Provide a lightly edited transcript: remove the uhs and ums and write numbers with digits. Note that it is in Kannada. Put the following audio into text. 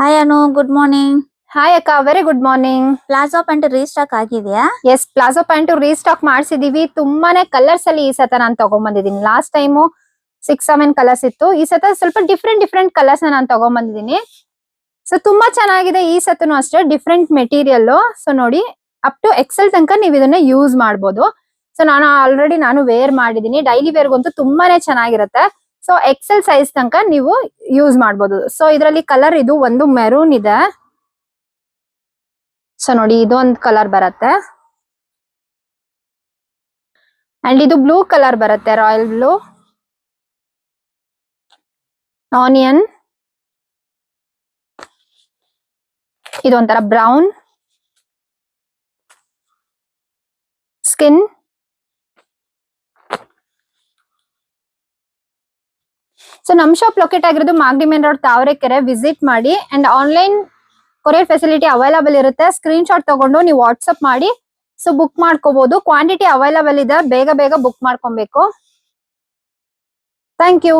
Hi Anu, good morning. Hi ಅಕ್ಕ, very good morning. Palazzo pant restock ಆಗಿದೆಯಾ? ಎಸ್, ಪ್ಲಾಜೋ ಪ್ಯಾಂಟ್ ರೀಸ್ಟಾಕ್ ಮಾಡಿಸಿದೀವಿ. ತುಂಬಾನೇ ಕಲರ್ಸ್ ಅಲ್ಲಿ ಈ ಸತ ನಾನು ತಗೊಂಡ್ಬಂದಿದ್ದೀನಿ. ಲಾಸ್ಟ್ ಟೈಮು 6-7 ಕಲರ್ಸ್ ಇತ್ತು. ಈ ಸತ ಸ್ವಲ್ಪ ಡಿಫ್ರೆಂಟ್ ಕಲರ್ಸ್ ನಾನು ತಗೊಂಡ್ಬಂದಿದ್ದೀನಿ. ಸೊ ತುಂಬಾ ಚೆನ್ನಾಗಿದೆ. ಈ ಸತನು ಅಷ್ಟೇ ಡಿಫ್ರೆಂಟ್ ಮೆಟೀರಿಯಲ್. ಸೊ ನೋಡಿ, ಅಪ್ ಟು ಎಕ್ಸೆಲ್ ತನಕ ನೀವು ಇದನ್ನ ಯೂಸ್ ಮಾಡಬಹುದು. ಸೊ ನಾನು ವೇರ್ ಮಾಡಿದೀನಿ. ಡೈಲಿ ವೇರ್ಗಂತೂ ತುಂಬಾನೇ ಚೆನ್ನಾಗಿರುತ್ತೆ. ಸೊ ಎಕ್ಸೆಲ್ ಸೈಜ್ ತನಕ ನೀವು ಯೂಸ್ ಮಾಡಬಹುದು. ಸೊ ಇದರಲ್ಲಿ ಕಲರ್ ಇದು ಒಂದು ಮೆರೂನ್ ಇದೆ. ಸೊ ನೋಡಿ, ಇದೊಂದು ಕಲರ್ ಬರುತ್ತೆ ಅಂಡ್ ಇದು ಬ್ಲೂ ಕಲರ್ ಬರುತ್ತೆ, ರಾಯಲ್ ಬ್ಲೂ, ಆನಿಯನ್, ಇದೊಂಥರ ಬ್ರೌನ್, ಸ್ಕಿನ್, ಸೊ ನಮ್ ಶಾಪ್ ಲೊಕೇಟ್ ಆಗಿರೋದು Magadi main road, Tavarekere. Visit ಮಾಡಿ and online courier facility available ಇರುತ್ತೆ. ಸ್ಕ್ರೀನ್ ಶಾಟ್ ತಗೊಂಡು ನೀವು ವಾಟ್ಸ್ಆಪ್ ಮಾಡಿ ಸೊ ಬುಕ್ ಮಾಡ್ಕೋಬಹುದು. ಕ್ವಾಂಟಿಟಿ ಅವೈಲಬಲ್ ಇದೆ, ಬೇಗ ಬುಕ್ ಮಾಡ್ಕೊಬೇಕು. Thank you.